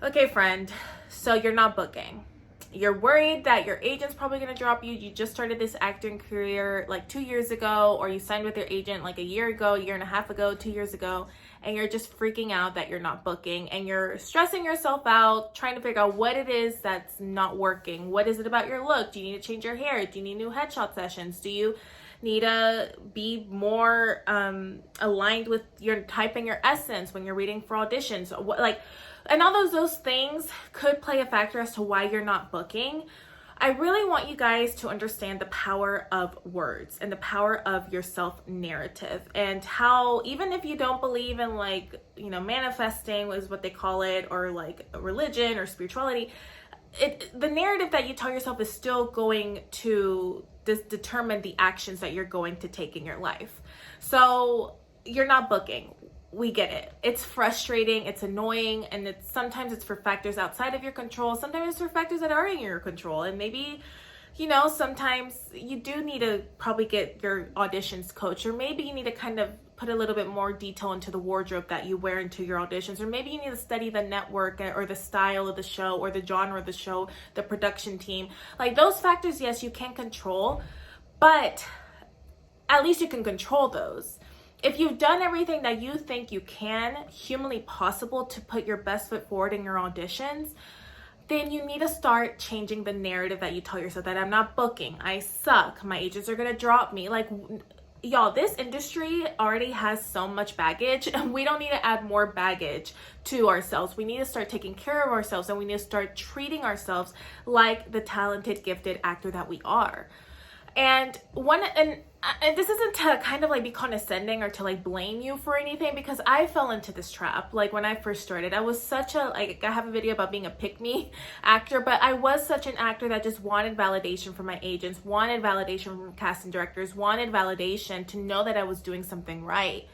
Okay, friend, so you're not booking. You're worried that your agent's probably going to drop you. You just started this acting career like 2 years ago, or you signed with your agent like a year ago, a year and a half ago, 2 years ago, and you're just freaking out that you're not booking and you're stressing yourself out, trying to figure out what it is that's not working. What is it about your look? Do you need to change your hair? Do you need new headshot sessions? Do you need to be more aligned with your type and your essence when you're reading for auditions? And all those things could play a factor as to why you're not booking. I really want you guys to understand the power of words and the power of your self narrative, and how even if you don't believe in manifesting is what they call it, or like religion or spirituality, the narrative that you tell yourself is still going to determine the actions that you're going to take in your life. So you're not booking. We get it. It's frustrating, it's annoying, and sometimes it's for factors outside of your control. Sometimes it's for factors that are in your control. And maybe, sometimes you do need to probably get your auditions coached, or maybe you need to kind of put a little bit more detail into the wardrobe that you wear into your auditions, or maybe you need to study the network or the style of the show or the genre of the show, the production team. Like those factors, yes, you can control, but at least you can control those. If you've done everything that you think you can, humanly possible, to put your best foot forward in your auditions, then you need to start changing the narrative that you tell yourself, that I'm not booking, I suck, my agents are gonna drop me. Like, y'all, this industry already has so much baggage, and we don't need to add more baggage to ourselves. We need to start taking care of ourselves, and we need to start treating ourselves like the talented, gifted actor that we are. And this isn't to kind of like be condescending or to like blame you for anything, because I fell into this trap. Like when I first started, I was such a, I have a video about being a pick-me actor, but I was such an actor that just wanted validation from my agents, wanted validation from casting directors, wanted validation to know that I was doing something right.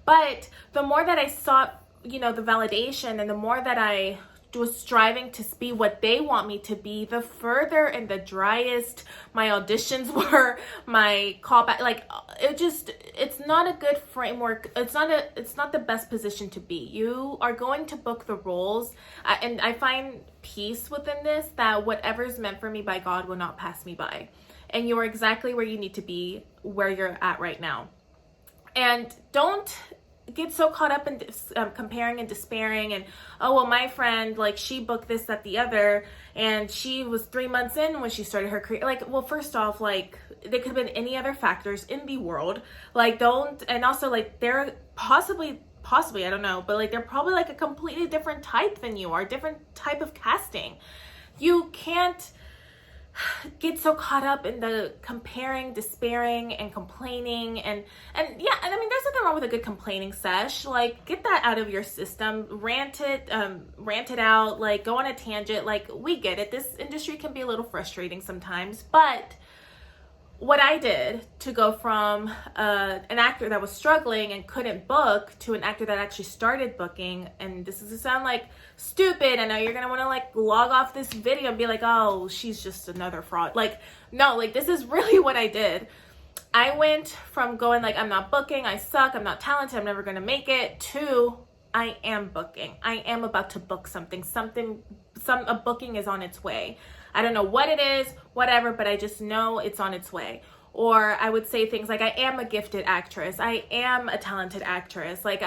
But the more that I sought, the validation, and the more that I was striving to be what they want me to be, the further and the driest my auditions were, my callback, it's not a good framework. It's not the best position to be. You are going to book the roles, and I find peace within this, that whatever's meant for me by God will not pass me by, and you're exactly where you need to be, where you're at right now. And don't get so caught up in comparing and despairing, and oh well, my friend, like, she booked this, that, the other, and she was 3 months in when she started her career. Like, well, first off, like, there could have been any other factors in the world. Like, don't, and also, like, they're possibly, I don't know, but like, they're probably like a completely different type than you are, different type of casting. You can't get so caught up in the comparing, despairing, and complaining, and yeah, and I mean, there's nothing wrong with a good complaining sesh. Like, get that out of your system, rant it out, like, go on a tangent. Like, we get it, this industry can be a little frustrating sometimes, but what I did to go from an actor that was struggling and couldn't book to an actor that actually started booking, and this is to sound like stupid, I know you're gonna want to like log off this video and be like, oh, she's just another fraud. Like, no, like, this is really what I did. I went from going like, I'm not booking, I suck, I'm not talented, I'm never gonna make it, to I am booking, I am about to book something, a booking is on its way. I don't know what it is, whatever, but I just know it's on its way. Or I would say things like, I am a gifted actress, I am a talented actress, like,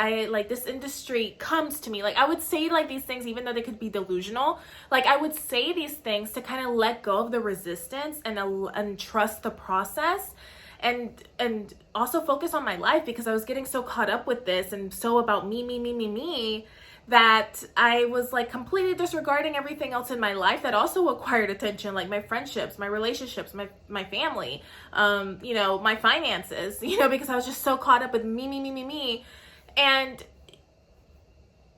this industry comes to me. Like, I would say like these things, even though they could be delusional. Like, I would say these things to kind of let go of the resistance and trust the process, and also focus on my life, because I was getting so caught up with this and so about me, that I was like completely disregarding everything else in my life that also acquired attention, like my friendships, my relationships, my family, my finances, because I was just so caught up with me. And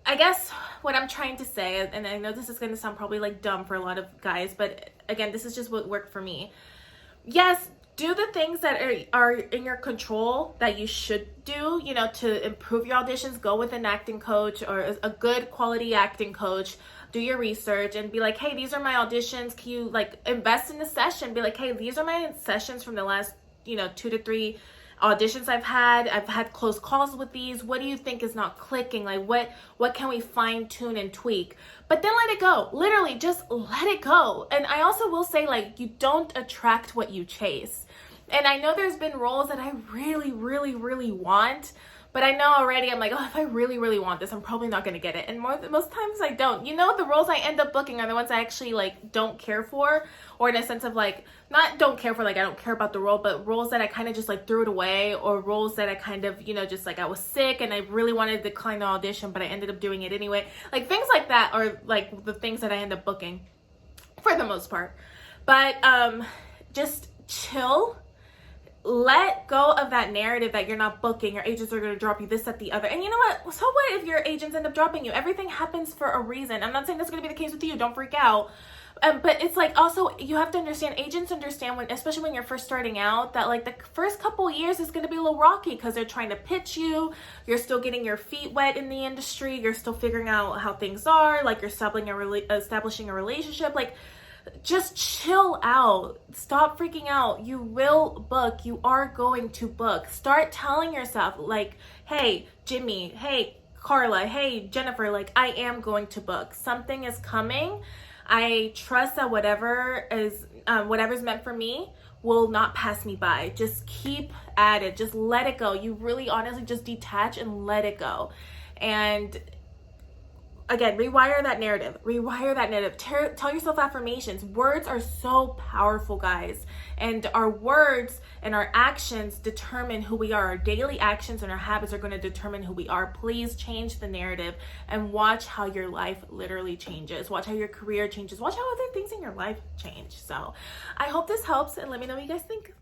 I guess what I'm trying to say, and I know this is going to sound probably like dumb for a lot of guys, but again, this is just what worked for me. Yes, do the things that are in your control that you should do, to improve your auditions. Go with an acting coach or a good quality acting coach. Do your research and be like, hey, these are my auditions. Can you like invest in the session? Be like, hey, these are my sessions from the last, 2 to 3 auditions I've had close calls with these. What do you think is not clicking? Like what can we fine tune and tweak? But then let it go. Literally just let it go. And I also will say, like, you don't attract what you chase. And I know there's been roles that I really, really, really want, but I know already, I'm like, oh, if I really, really want this, I'm probably not going to get it. And most times I don't. You know, the roles I end up booking are the ones I actually, like, don't care for, or in a sense of, like, not don't care for, like, I don't care about the role, but roles that I kind of just, like, threw it away, or roles that I kind of, you know, just, like, I was sick and I really wanted to decline the audition, but I ended up doing it anyway. Like, things like that are, like, the things that I end up booking for the most part. But just chill. Let go of that narrative that you're not booking, your agents are going to drop you, this, that, the other. And you know what? So what if your agents end up dropping you? Everything happens for a reason. I'm not saying that's going to be the case with you. Don't freak out. But it's like, also, you have to understand, agents understand, when, especially when you're first starting out, that like the first couple years is going to be a little rocky because they're trying to pitch you. You're still getting your feet wet in the industry. You're still figuring out how things are. Like, you're establishing a relationship. Like, just chill out. Stop freaking out. You will book. You are going to book. Start telling yourself, like, hey, Jimmy, hey, Carla, hey, Jennifer, like, I am going to book. Something is coming. I trust that whatever's meant for me will not pass me by. Just keep at it. Just let it go. You really honestly just detach and let it go. And again, rewire that narrative. Tell yourself affirmations. Words are so powerful, guys. And our words and our actions determine who we are. Our daily actions and our habits are going to determine who we are. Please change the narrative and watch how your life literally changes. Watch how your career changes. Watch how other things in your life change. So I hope this helps, and let me know what you guys think.